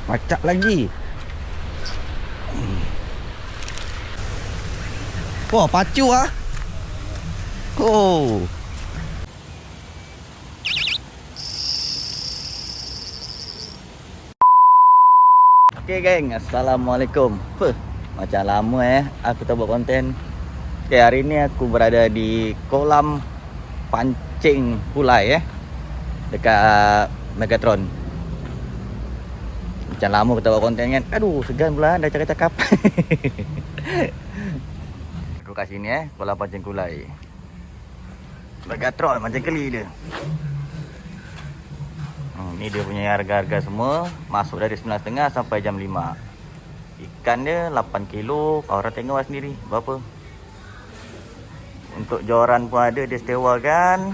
Pacak lagi. Wah, pacu ah. Oh. Okay geng, Assalamualaikum. Macam lama aku tak buat konten. Okay, hari ni aku berada di kolam pancing kulai dekat Megatron. Macam lama aku tak buat konten kan. Aduh, segan pula dah cakap-cakap. Aku kat sini kolam pancing kulai Megatron, macam keli dia. Ni dia punya harga-harga semua. Masuk dari 9.30 sampai jam 5. Ikan dia 8 kilo. Korang tengok lah sendiri berapa. Untuk joran pun ada, dia sewakan.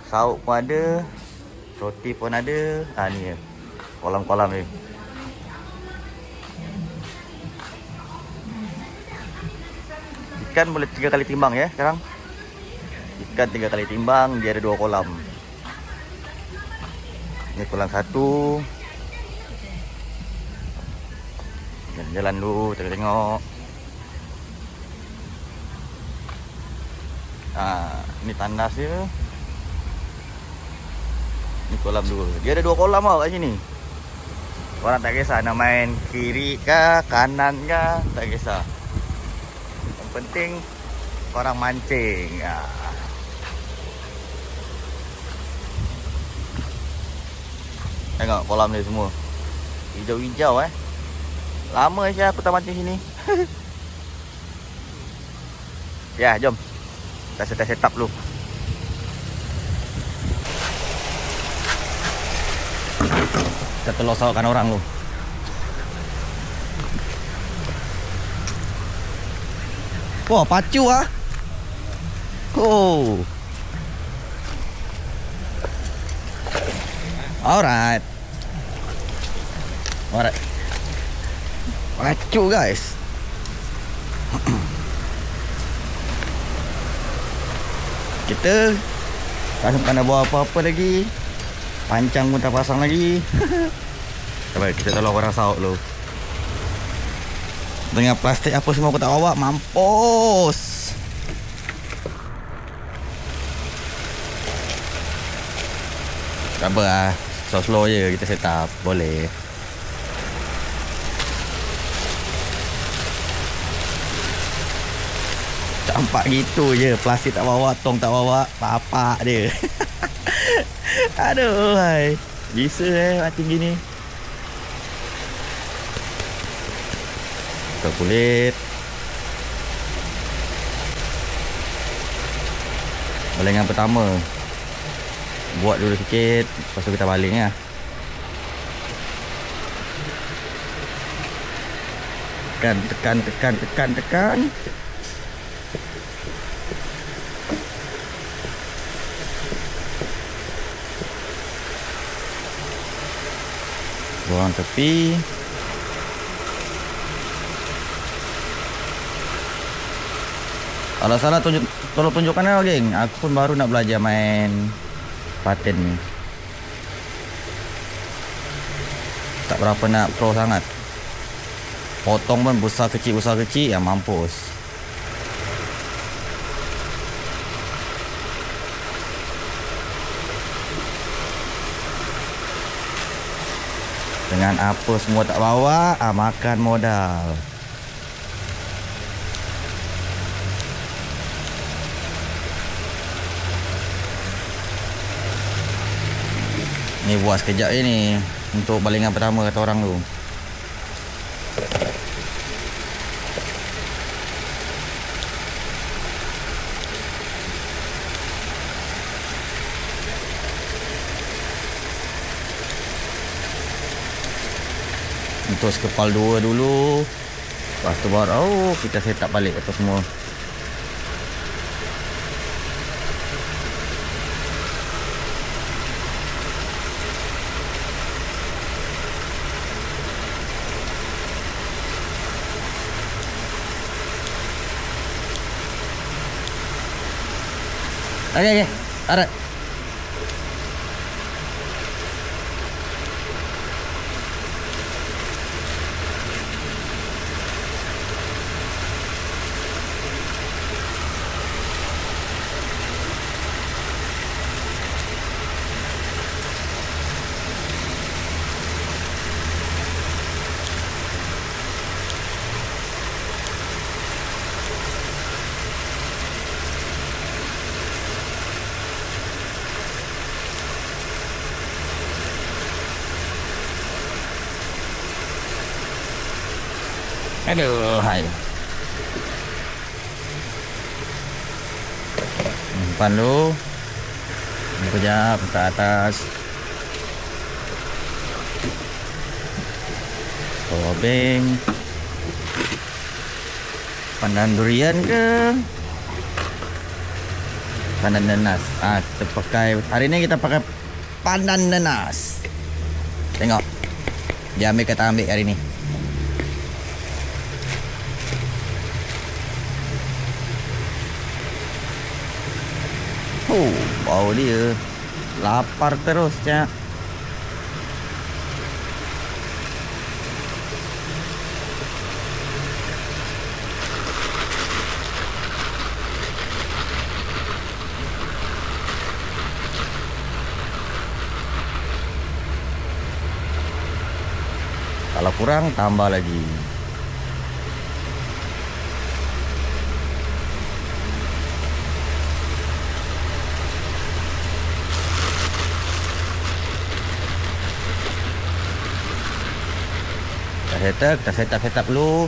Sauk pun ada. Roti pun ada. Ni kolam-kolam ni. Ikan boleh 3 kali timbang sekarang. Ikan 3 kali timbang. Dia ada 2 kolam. Ini kolam 1. Jalan-jalan dulu, tengok. Ini tandas dia. Ini kolam 2. Dia ada 2 kolam kat sini. Orang tak kisah nak main kiri ke kanan ke, tak kisah. Yang penting korang mancing. Tengok kolam ni semua hijau-hijau Lama je aku tak mancing sini. Ya, jom kita set up dulu. Kita telosaukan orang lu. Wah, pacu ah. Oh. Alright. Pacu guys. Kita tak sempat nak buat apa-apa lagi. Pancang pun tak pasang lagi. Baik, kita tolong orang sauk dulu. Dengan plastik apa semua aku tak bawa. Mampus. Tak apa lah. Slow-slow je kita set up. Boleh. Campak gitu je. Plastik tak bawa, tong tak bawa, papak dia. Aduh, hai. Bisa macam gini. Buka kulit. Balingan pertama. Buat dulu sikit. Lepas tu kita baling lah. Tekan. Buang tepi. Kalau salah tolong tunjukkan lah geng. Aku pun baru nak belajar main paten ni. Tak berapa nak pro sangat. Potong pun besar kecil ya mampus. Dengan apa semua tak bawa, makan modal. Ni buat sekejap je ni. Untuk balingan pertama kata orang tu. Untuk sekepal 2 dulu. Lepas tu baru kita set up balik apa semua. Okay. Alright. Aduh, hai. Depan lu. Kejap ke atas. Obeng. Pandan durian ke? Pandan nanas. Kita pakai hari ini kita pakai pandan nanas. Tengok. Dia ambil kata ambil hari ni. Oh, bau dia. Lapar terus, Cak. Kalau kurang, tambah lagi. Kita setup dulu.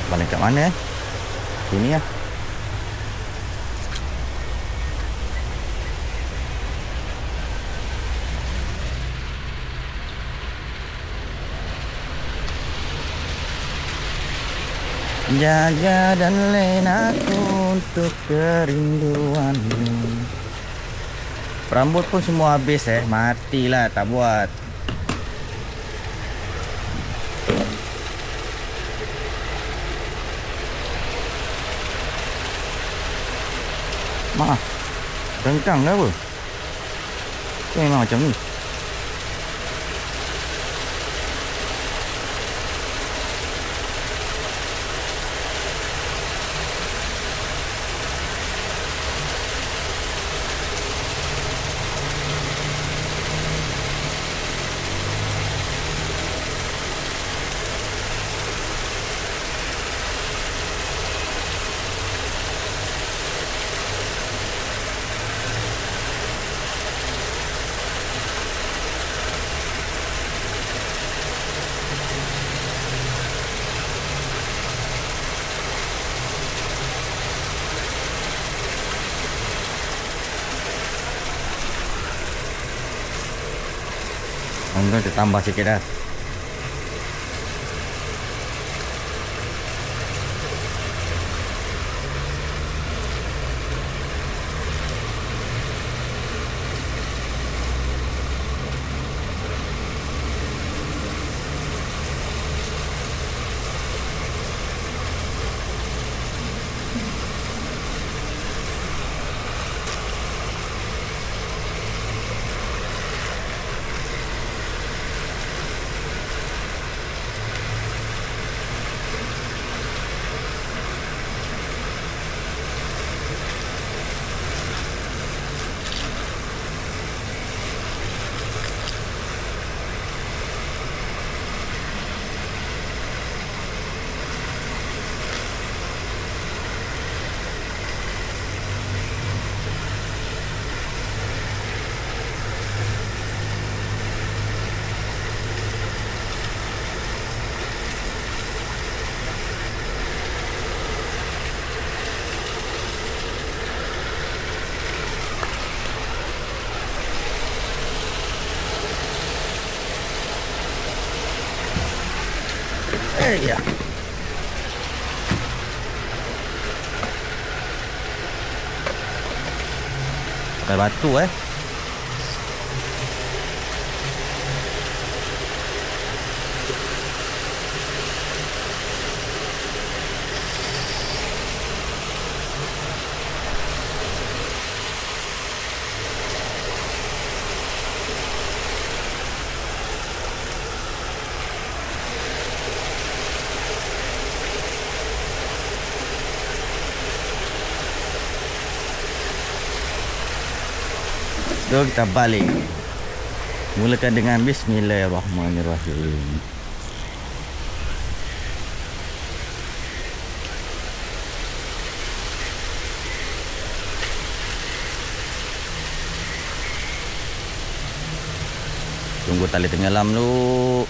Balik kat mana? Sini ya. Jaga dan lenaku untuk kerinduanmu. Rambut pun semua habis matilah tak buat. Maaf, rengkang ke apa? Memang macam ni. Mungkin kita tambah sikit dah. Ya. Pakai batu So kita balik. Mulakan dengan Bismillahirrahmanirrahim. Tunggu tali tenggelam dulu.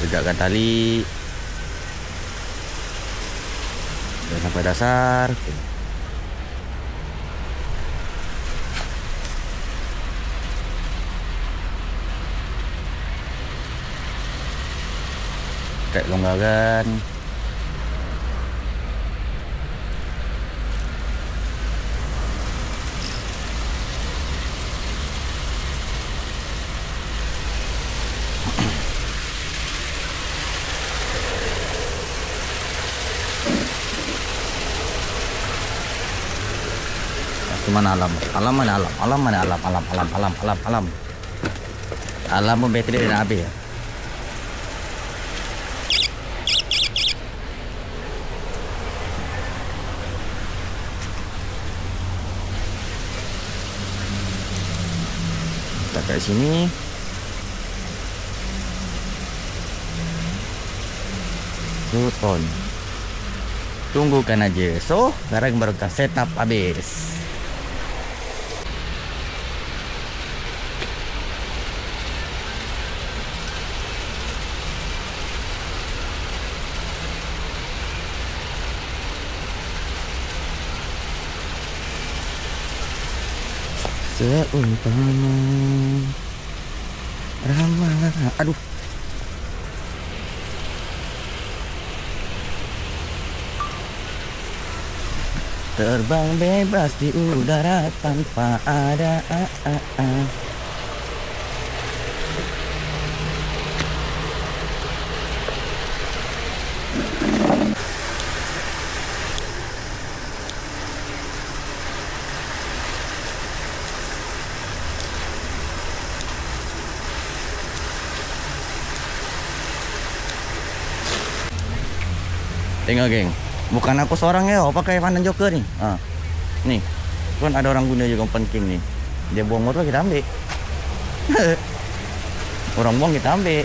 Tegakkan tali. Dan sampai dasar. Kayak longgarkan. Mana alam? Alam mana alam? Alam mana alam? Alam. Alam pun bateri dah nak habis. Tak kat sini. Turun. Tunggukan aja. So, sekarang baru kita setup habis. Seumpama ramah. Aduh. Terbang bebas di udara tanpa ada Tengok geng, bukan aku seorang ya, pakai Vanan Joker ni. Nih, kan ada orang guna juga Open King ni. Dia buang motor kita ambil. Orang buang kita ambil.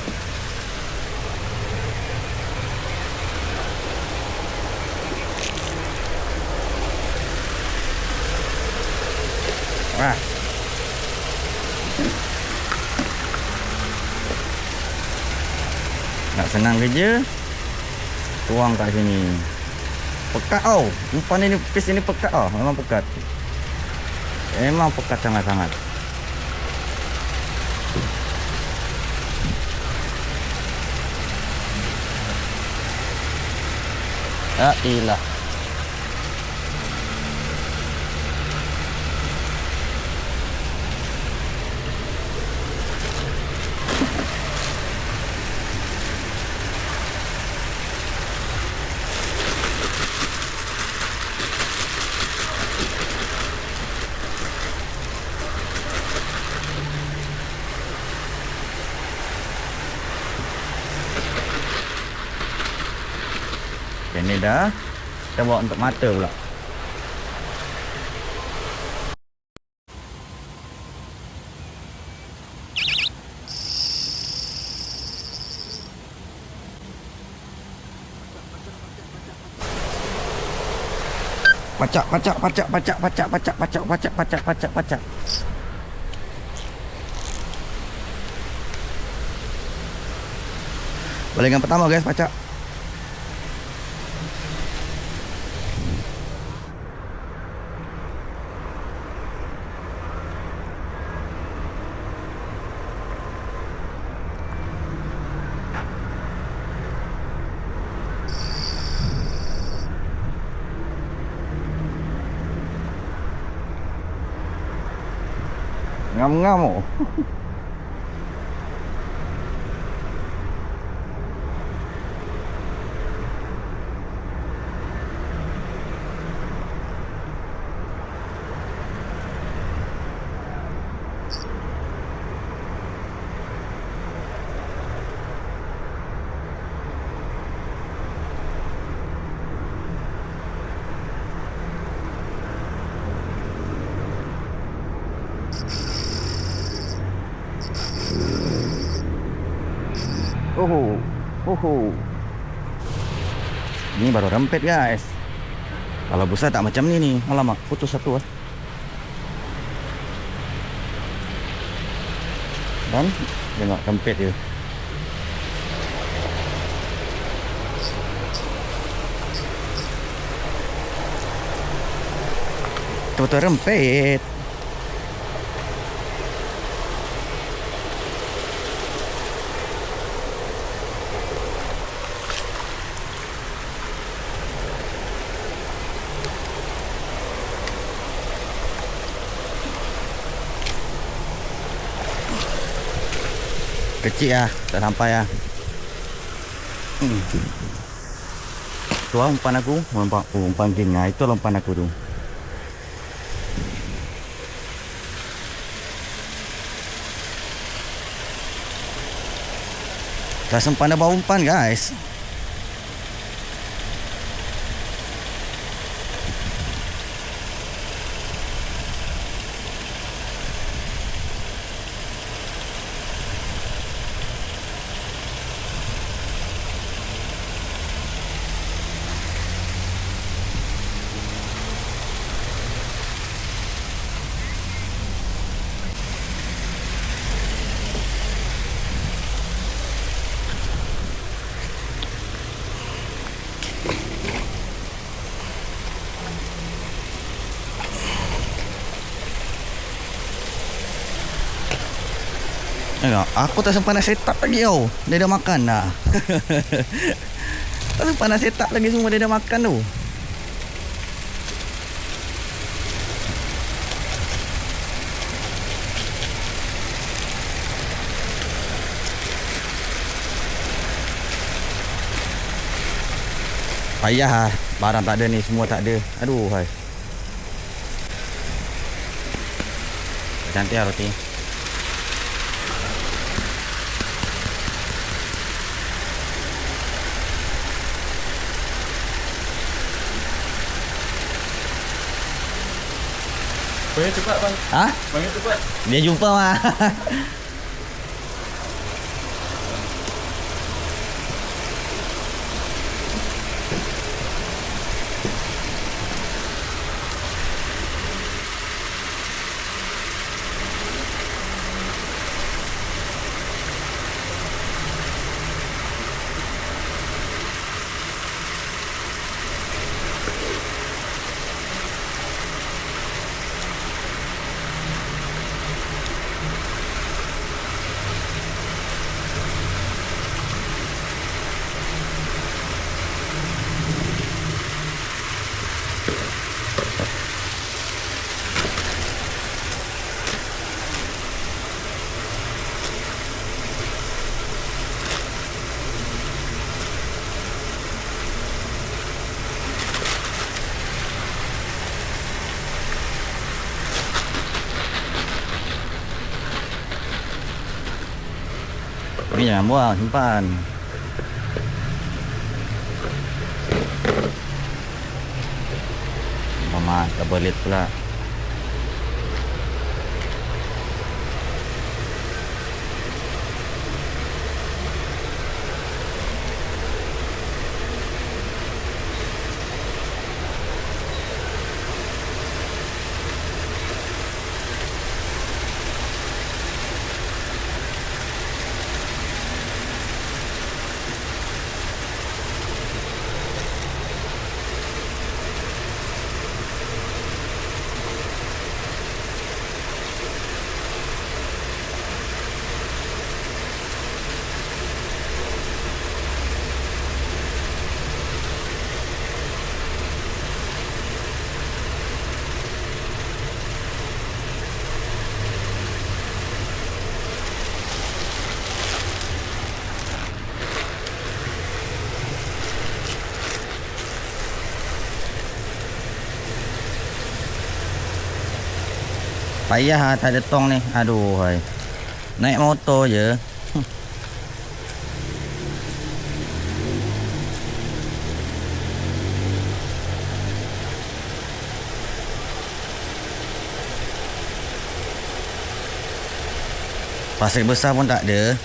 Wah. Nak senang kerja, tuang kat sini. Pekat tau. Umpan ini, pis ini pekat tau. Memang pekat. Memang pekat sangat-sangat. Ya ilah. Ini dah. Kita bawa untuk mata pula. Pacak. Balingan pertama guys, pacak. Ngam-ngam oh. Ini baru rempet guys. Kalau besar tak macam ni nih. Alamak, putus satu ah. Kan? Tengok kempit dia. Betul-betul rempit. Kecil lah, tak sampai lah. Tu lah umpan aku. Umpan geng lah. Itu lah umpan aku tu. Tak sempat dah bawa umpan guys. Tengok, aku tak sempat nak set up lagi tau. Dia dah makan dah. Tak sempat nak set up lagi, semua dia dah makan tu. Payah lah. Barang tak ada ni, semua tak ada. Aduh hai. Cantik lah roti. Banyak cepat bang. Ha? Banyak cepat. Dia jumpa mah. Ni jangan buang, simpan. Mama, tak boleh pula. Payah lah, tak ada tong ni. Aduh hai. Naik motor je. Pasir besar pun tak ada.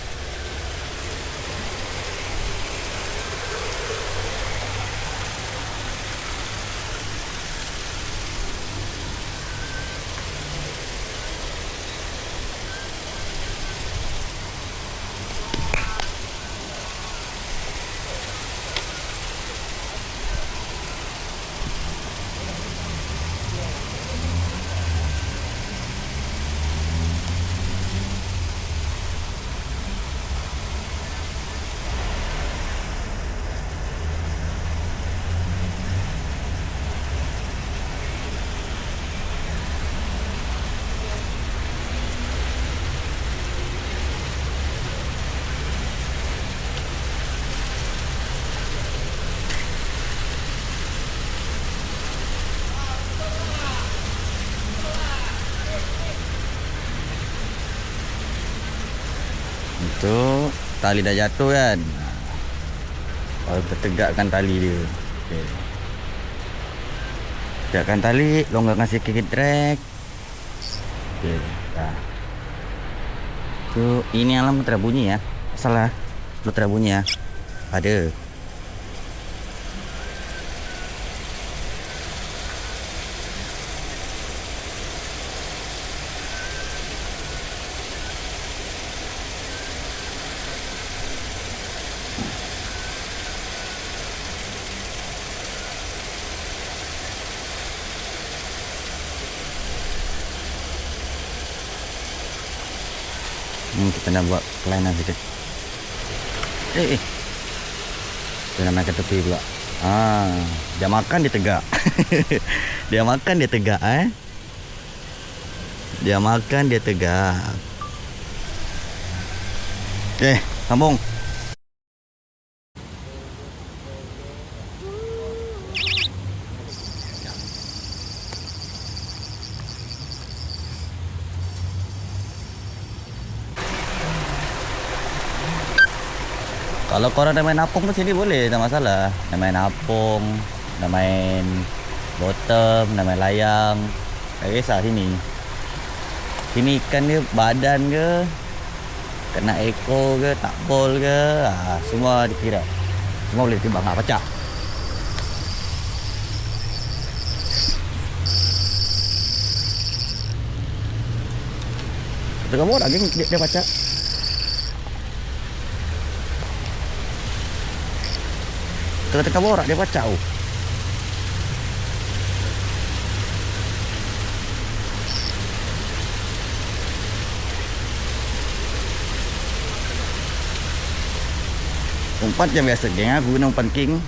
Tu tali dah jatuh kan. Baru kita tegakkan tali dia. Okey. Tegakkan tali, longgarkan sikit drag. Okey, dah. Tu ini alam terbunyi ya. Salah. Belum terbunyi ya. Ada. Kita nak buat kelainan sikit. Kita nak main ke tepi pula. Dia makan dia tegak. Dia makan dia tegak Dia makan dia tegak. Sambung. Kalau korang dah main apung pun sini boleh, tak masalah. Dah main apung, dah main bottom, dah main layang. Tak kisah sini. Sini ikan dia badan ke, kena ekor ke, tak bol ke, semua dikira. Semua boleh timbang, pacak. Tengah borak geng dia pacak. Tengah-tengah borak dia pacak tu. Umpan je biasa geng, aku guna umpan king.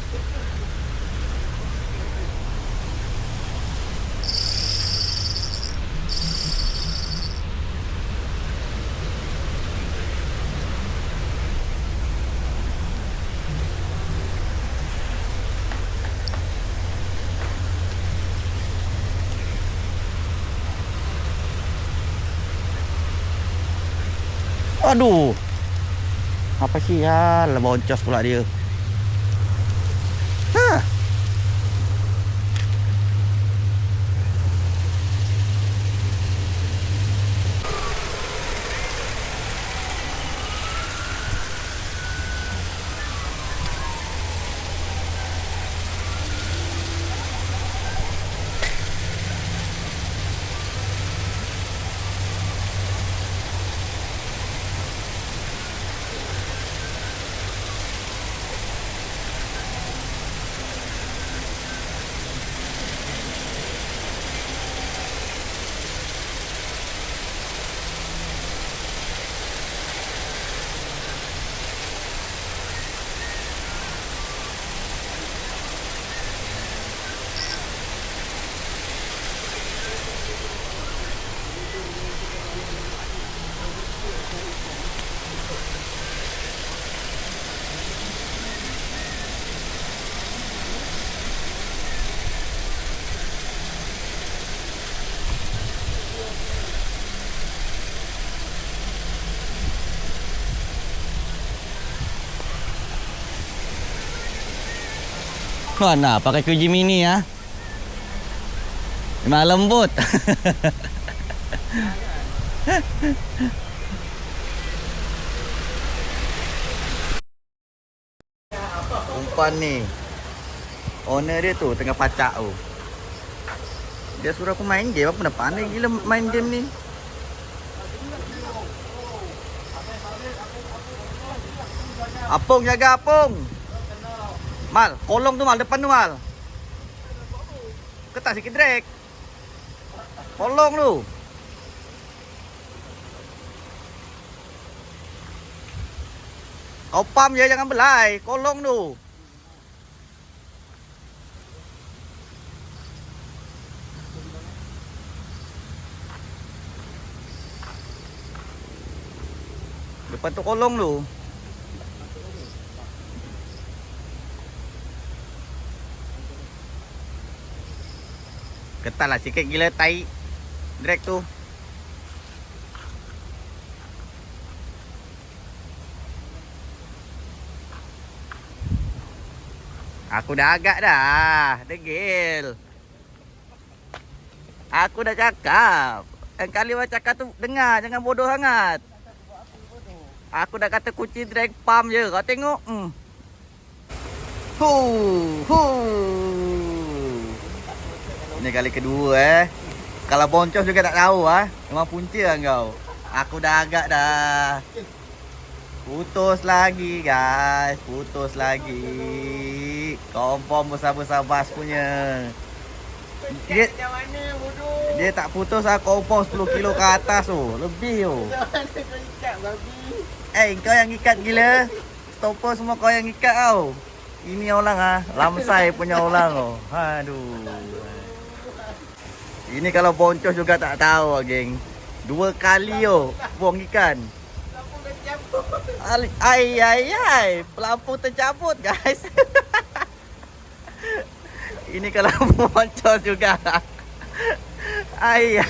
Aduh. Apa sial, boncos pula dia. Mana pakai QG mini ya? Memang lembut. Umpan ni, owner dia tu tengah pacak tu. Dia suruh aku main game, apa nak pandai gila main game ni. Apung, jaga apung. Mal, kolong tu Mal, depan tu Mal. Ketak sikit drag. Kolong tu. Kau pam je, jangan belai. Kolong tu. Depan tu kolong tu. Ketat lah sikit gila tai drag tu. Aku dah agak dah. Degil. Aku dah cakap. Yang kali awak cakap tu dengar. Jangan bodoh sangat. Aku dah kata kunci drag pump je. Kau tengok. Ini kali kedua Kalau boncos juga tak tahu Memang punca kau. Aku dah agak dah. Putus lagi guys. Putus lagi. Confirm besar-besar bas punya. Dia tak putus confirm 10 kilo ke atas tu. Lebih tu. Kau yang ikat gila. Stopper semua kau yang ikat tau. Ini orang lamsai punya orang tu. Aduh. Ini kalau boncos juga tak tahu geng. 2 kali buang ikan. Ai. Pelampung tercabut guys. Ini kalau boncos juga. Ai.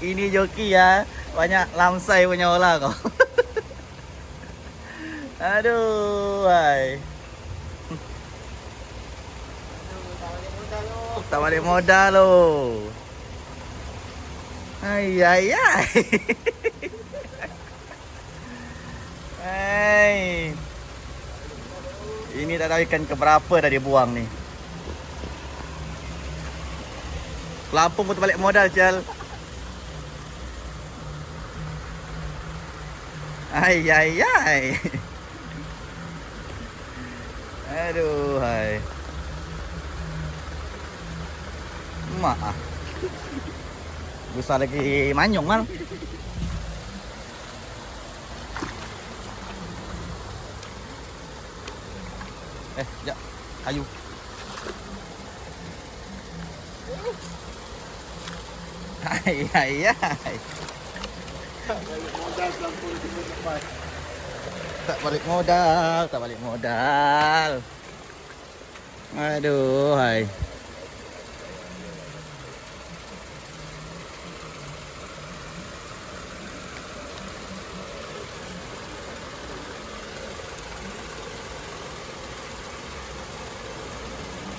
Ini joki banyak lamsai punya orang kau. Aduh, tak balik modal lo. Ai. Ini tak tahu ikan keberapa dah dia buang ni. Pelampung pun balik modal Cal. Ai. Aduh, Mak besar lagi manyung mal. Sekejap. Kayu. Ai. Tak balik modal. Aduh,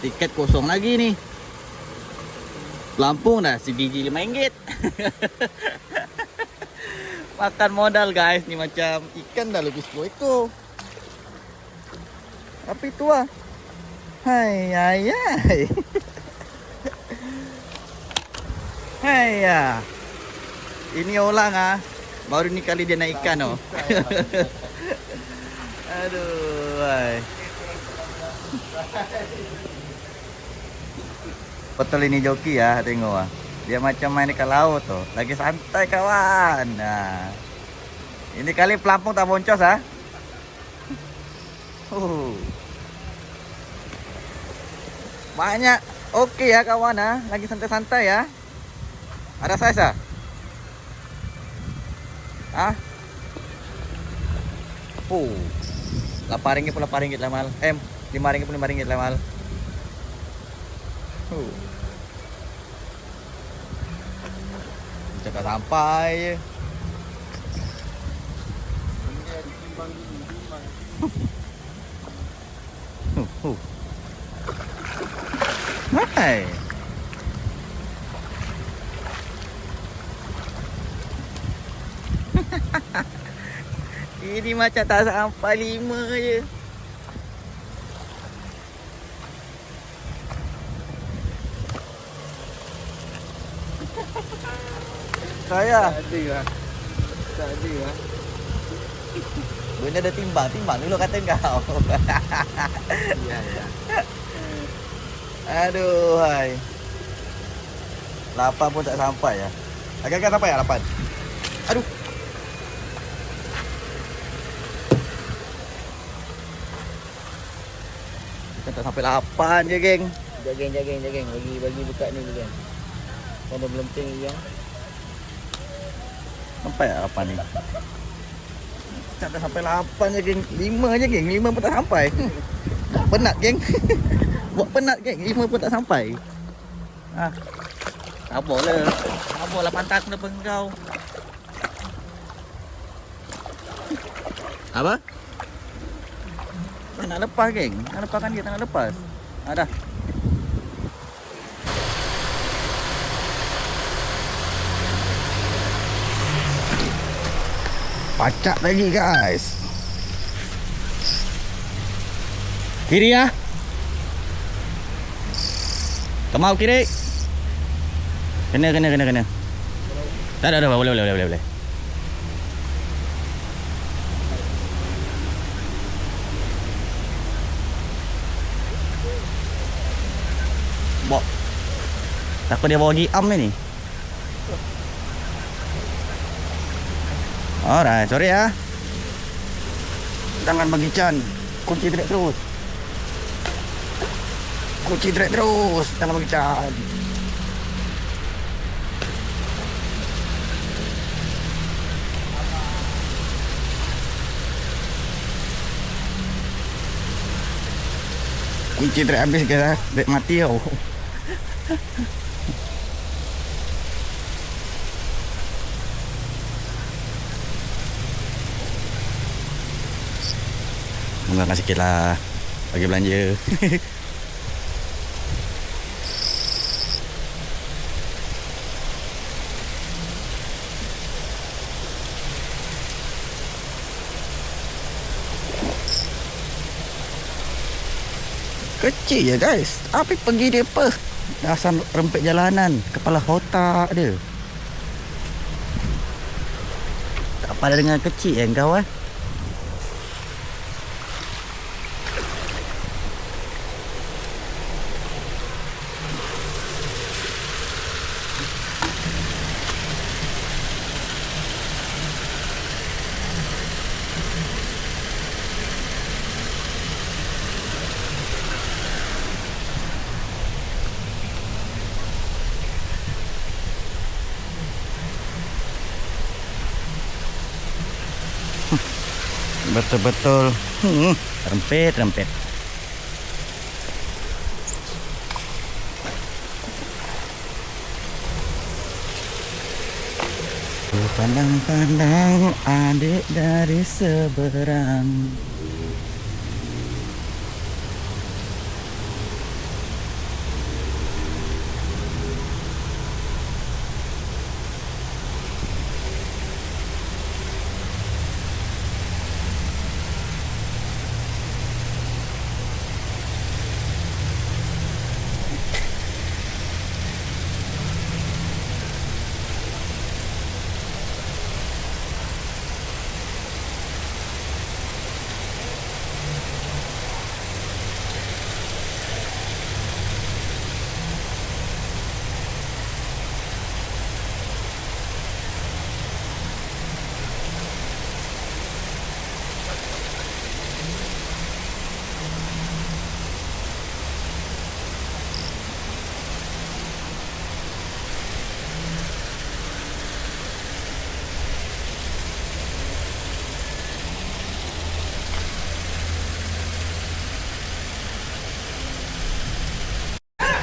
Tiket kosong lagi nih. Lampung dah sebiji RM5. Makan modal guys. Ni macam ikan dah lebih 10 ekor. Tapi tu Hai. Ini orang baru ni kali dia naik ikan Aduh, Betul ini joki tengok Dia macam main dekat laut tu. Lagi santai kawan. Ini kali pelampung tak boncos Banyak. Okey kawan Lagi santai-santai Ada saiz RM8 pun RM8 lah mal. RM5 pun RM5 lah mal. Cakap sampai je. Hai. Ini macam tak sampai 5 je. Saya tak ada Benda dah timbang dulu kata kau. Ya. Aduh, 8 pun tak sampai Agak-agak sampai 8. Aduh. Kita tak sampai 8 je, geng. Jaging. Bagi buka ni dulu, geng. Kalau belum tinggi yang sampai 8 ni. Tak sampai 8 je, geng. 5 je, geng. 5 pun tak sampai. Penat, geng. Buat penat, geng. 5 pun tak sampai. Sabarlah pantat aku depan kau. Apa? Nak lepas geng. Nak lepaskan dia, tak nak lepas. Dah. Pacak lagi guys. Kiri ya. Kemau kiri. Kena. Tak ada, boleh. Takut dia bawa giam ni. Alright, sorry ya. Jangan bagi Chan. Kunci drag terus. Jangan bagi Chan. Kunci drag habis ke dah? Drag mati tau. Mengangkat sikit lah bagi belanja. Kecil je guys. Apa pergi dia apa? Asal rempet jalanan. Kepala otak dia. Tak pada dengan kecil yang kau eh. Betul-betul rempet. Pandang-pandang adik dari seberang.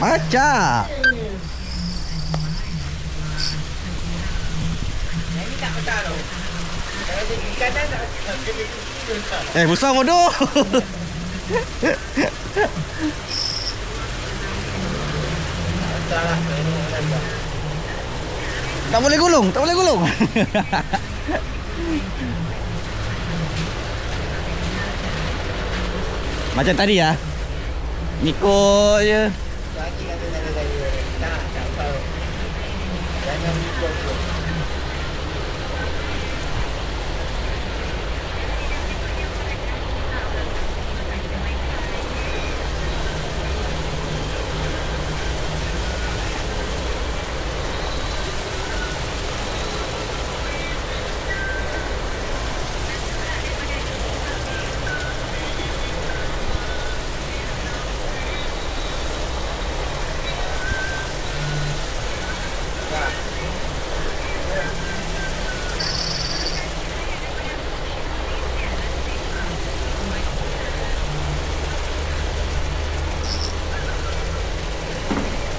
Macam besar bodoh. Tak boleh gulung. Macam tadi ya. Ikut je. Lagi kata saya. Tak tahu. Jangan ikut.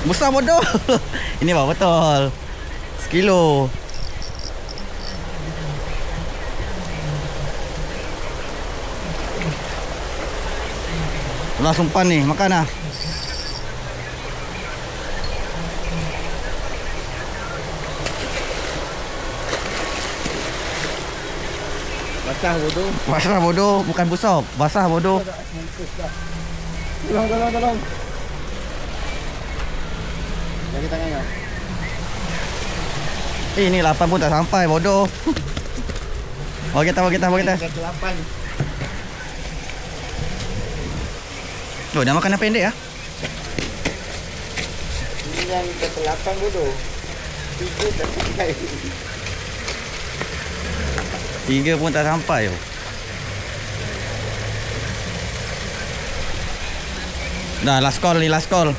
Besar bodoh. Ini bang betul. Sekilo. Langsung pan ni, makan lah. Basah bodoh. Basah bodoh, bukan busuk. Basah bodoh. Tolong. Lagi tangannya. Ini 8 pun tak sampai bodoh. Bagi kita. 8. Oh, dah makan yang pendek ah. Ini yang ke-8 bodoh. 3 tak sampai. 3 pun tak sampai. Dah last call ni, last call.